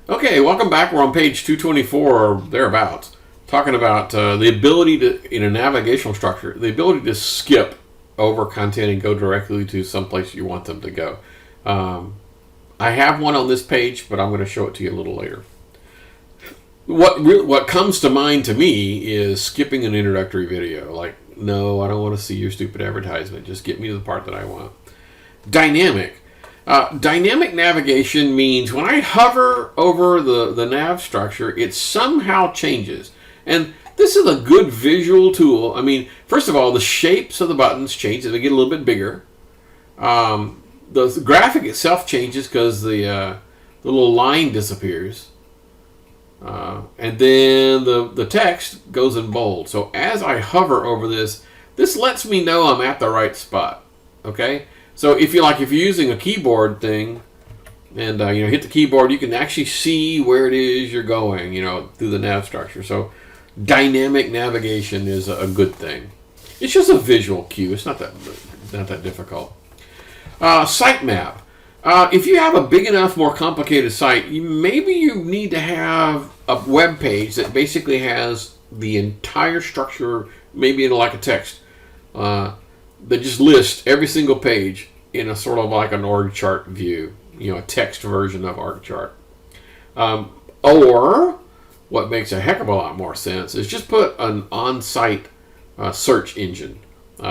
Okay, welcome back. We're on page 224 or thereabouts, talking about the ability to, in a navigational structure, the ability to skip over content and go directly to someplace you want them to go. I have one on this page, but I'm going to show it to you a little later. What comes to mind to me is skipping an introductory video. Like, no, I don't want to see your stupid advertisement. Just get me to the part that I want. Dynamic. Dynamic navigation means when I hover over the nav structure, it somehow changes. And this is a good visual tool. I mean, first of all, the shapes of the buttons change and they get a little bit bigger. The graphic itself changes because the little line disappears. And then the text goes in bold. So as I hover over this lets me know I'm at the right spot. Okay? So if you're using a keyboard thing and hit the keyboard, you can actually see where it is you're going, through the nav structure. So dynamic navigation is a good thing. It's just a visual cue. It's not that difficult. Sitemap. If you have a big enough, more complicated site, maybe you need to have a web page that basically has the entire structure, maybe in like a text, that just lists every single page in a sort of like an org chart view, a text version of org chart. Or what makes a heck of a lot more sense is just put an on-site search engine.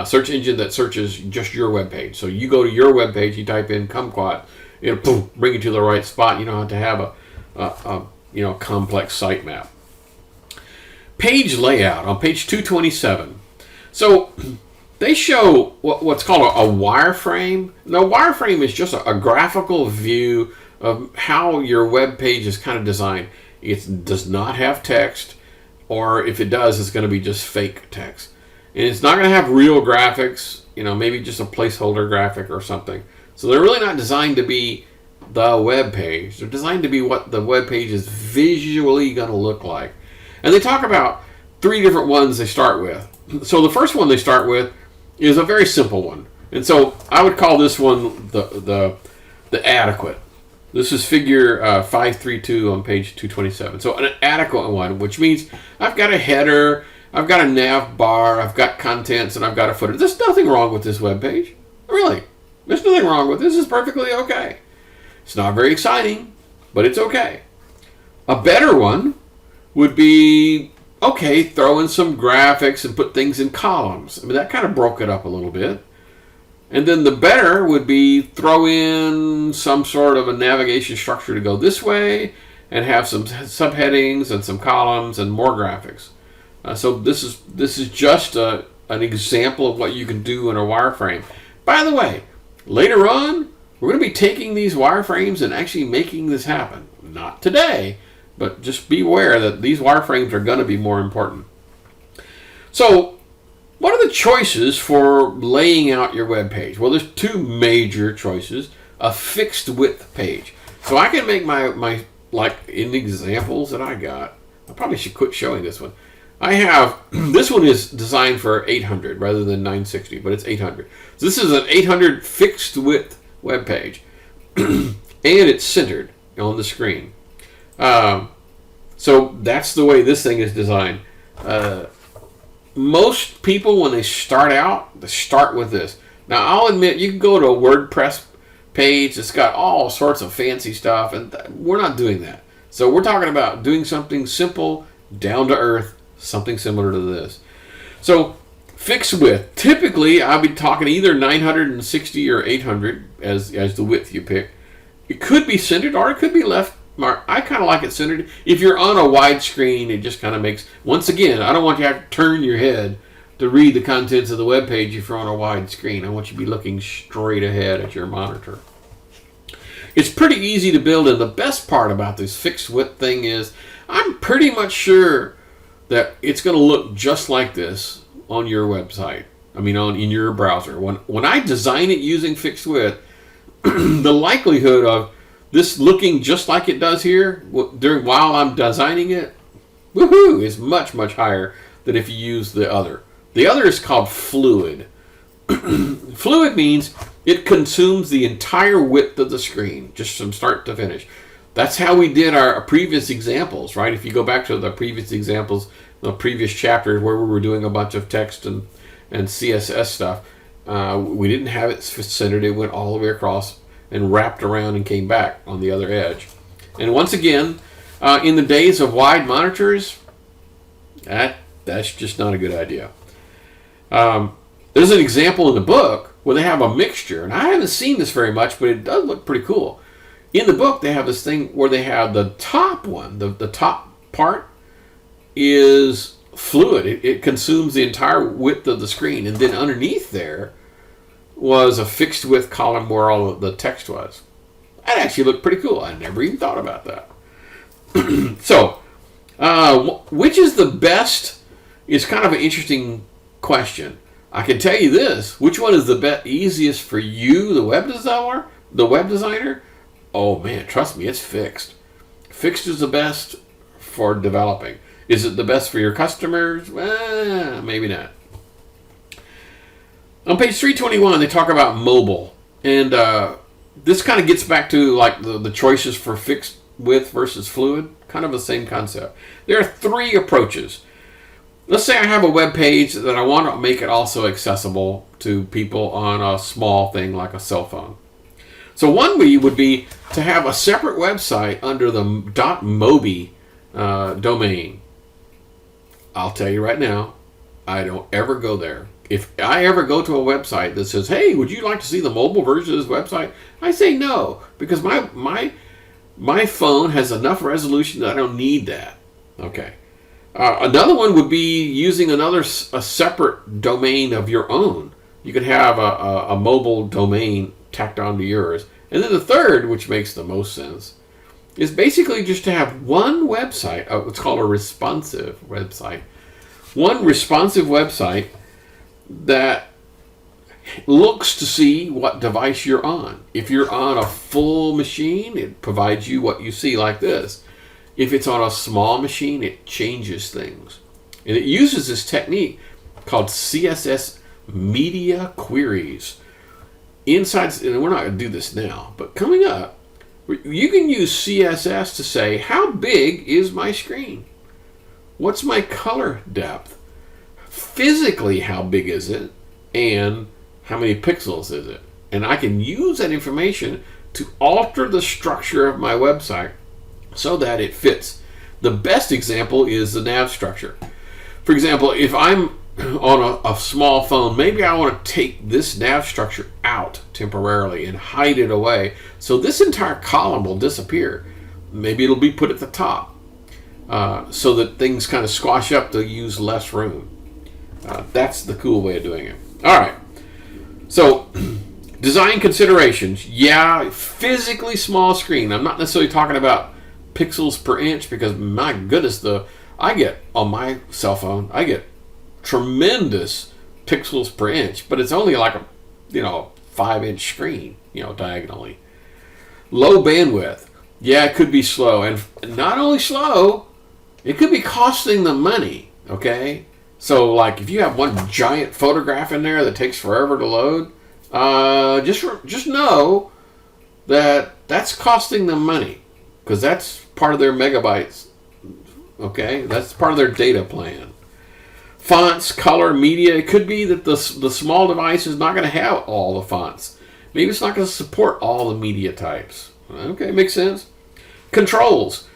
Search engine that searches just your web page. So you go to your web page, you type in kumquat, it'll bring you to the right spot. You don't have to have a complex sitemap. Page layout on page 227. So they show what's called a wireframe. Now, wireframe is just a graphical view of how your web page is kind of designed. It does not have text, or if it does, it's going to be just fake text. And it's not going to have real graphics, maybe just a placeholder graphic or something. So they're really not designed to be the web page. They're designed to be what the web page is visually going to look like. And they talk about 3 different ones they start with. So the first one they start with is a very simple one. And so I would call this one the adequate. This is figure 532 on page 227. So an adequate one, which means I've got a header, I've got a nav bar, I've got contents, and I've got a footer. There's nothing wrong with this web page. Really. There's nothing wrong with this. It's perfectly okay. It's not very exciting, but it's okay. A better one would be, okay, throw in some graphics and put things in columns. I mean, that kind of broke it up a little bit. And then the better would be throw in some sort of a navigation structure to go this way and have some subheadings and some columns and more graphics. So this is just an example of what you can do in a wireframe. By the way, later on, we're going to be taking these wireframes and actually making this happen. Not today, but just be aware that these wireframes are going to be more important. So, what are the choices for laying out your web page? Well, there's 2 major choices. A fixed width page. So I can make my like in the examples that I got. I probably should quit showing this one. I have, this one is designed for 800 rather than 960, but it's 800. So this is an 800 fixed width web page. And it's centered on the screen. So that's the way this thing is designed. Most people, when they start out, they start with this. Now, I'll admit, you can go to a WordPress page that's got all sorts of fancy stuff, and we're not doing that. So we're talking about doing something simple, down to earth, something similar to this. So fixed width. Typically, I'll be talking either 960 or 800 as the width you pick. It could be centered or it could be left. I kind of like it centered. If you're on a wide screen, it just kind of makes, once again, I don't want you to have to turn your head to read the contents of the web page if you're on a wide screen. I want you to be looking straight ahead at your monitor. It's pretty easy to build, and the best part about this fixed width thing is I'm pretty much sure that it's going to look just like this on your website. I mean, in your browser. When I design it using fixed width, the likelihood of this looking just like it does here while I'm designing it, woohoo, is much, much higher than if you use the other. The other is called fluid. Fluid means it consumes the entire width of the screen, just from start to finish. That's how we did our previous examples, right? If you go back to the previous examples, the previous chapters where we were doing a bunch of text and CSS stuff, we didn't have it centered. It went all the way across and wrapped around and came back on the other edge. And once again, in the days of wide monitors, that's just not a good idea. There's an example in the book where they have a mixture, and I haven't seen this very much, but it does look pretty cool. In the book, they have this thing where they have the top one, the top part is fluid. It consumes the entire width of the screen, and then underneath there was a fixed width column where all of the text was. That actually looked pretty cool. I never even thought about that. So, which is the best is kind of an interesting question. I can tell you this: which one is the easiest for you, the web designer? Oh man, trust me, it's fixed. Fixed is the best for developing. Is it the best for your customers? Maybe not. On page 321, they talk about mobile, and this kind of gets back to like the choices for fixed width versus fluid, kind of the same concept. There are three approaches. Let's say I have a web page that I want to make it also accessible to people on a small thing like a cell phone. So one way would be to have a separate website under the .mobi domain. I'll tell you right now, I don't ever go there. If I ever go to a website that says, hey, would you like to see the mobile version of this website? I say no, because my phone has enough resolution that I don't need that. Okay. Another one would be using a separate domain of your own. You could have a mobile domain tacked onto yours. And then the third, which makes the most sense, is basically just to have one website, what's called a responsive website. One responsive website that looks to see what device you're on. If you're on a full machine, it provides you what you see like this. If it's on a small machine, it changes things. And it uses this technique called CSS media queries. Inside, and we're not going to do this now, but coming up, you can use CSS to say, how big is my screen? What's my color depth? Physically, how big is it? And how many pixels is it? And I can use that information to alter the structure of my website so that it fits. The best example is the nav structure. For example, if I'm on a small phone, maybe I want to take this nav structure out temporarily and hide it away. So this entire column will disappear. Maybe it'll be put at the top so that things kind of squash up to use less room. That's the cool way of doing it. All right. So design considerations. Yeah, physically small screen. I'm not necessarily talking about pixels per inch because my goodness, I get on my cell phone, I get tremendous pixels per inch, but it's only like a 5-inch screen, diagonally. Low bandwidth. Yeah, it could be slow, and not only slow, it could be costing them money. Okay, so like if you have one giant photograph in there that takes forever to load, just know that that's costing them money because that's part of their megabytes. Okay, that's part of their data plan. Fonts, color, media. It could be that the small device is not going to have all the fonts. Maybe it's not going to support all the media types. Okay, makes sense. Controls.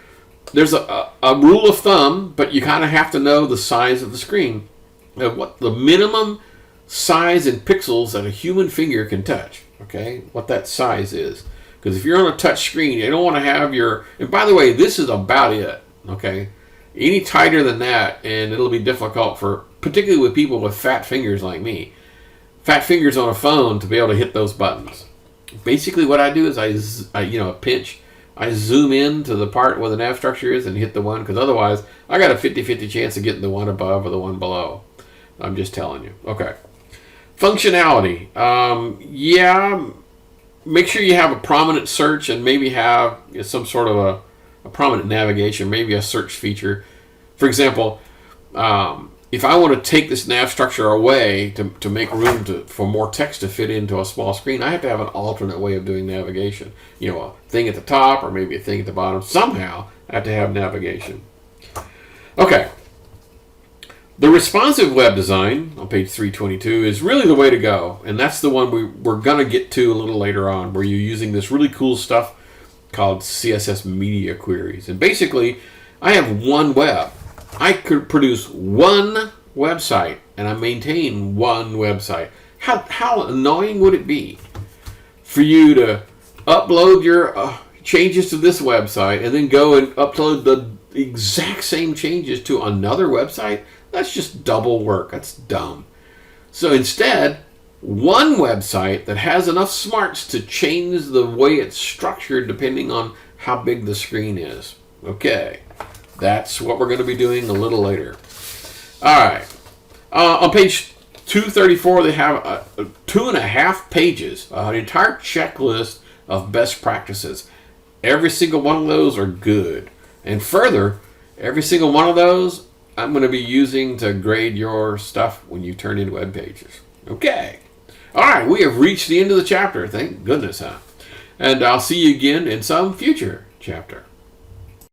There's a rule of thumb, but you kind of have to know the size of the screen. What the minimum size in pixels that a human finger can touch. Okay, what that size is. Because if you're on a touch screen, you don't want to have and by the way, this is about it. Okay. Any tighter than that, and it'll be difficult particularly with people with fat fingers like me. Fat fingers on a phone to be able to hit those buttons. Basically what I do is I pinch. I zoom in to the part where the nav structure is and hit the one, because otherwise I got a 50-50 chance of getting the one above or the one below. I'm just telling you. Okay. Functionality. Make sure you have a prominent search and maybe have some sort of a prominent navigation, maybe a search feature. For example, if I want to take this nav structure away to make room for more text to fit into a small screen, I have to have an alternate way of doing navigation. You know, a thing at the top or maybe a thing at the bottom. Somehow I have to have navigation. Okay. The responsive web design on page 322 is really the way to go. And that's the one we're going to get to a little later on, where you're using this really cool stuff called CSS media queries. And basically, I have one web. I could produce one website, and I maintain one website. How annoying would it be for you to upload your changes to this website and then go and upload the exact same changes to another website? That's just double work. That's dumb. So instead, one website that has enough smarts to change the way it's structured depending on how big the screen is. Okay. That's what we're going to be doing a little later. All right. On page 234, they have 2.5 pages, an entire checklist of best practices. Every single one of those are good. And further, every single one of those I'm going to be using to grade your stuff when you turn in web pages. Okay. All right. We have reached the end of the chapter. Thank goodness, huh? And I'll see you again in some future chapter.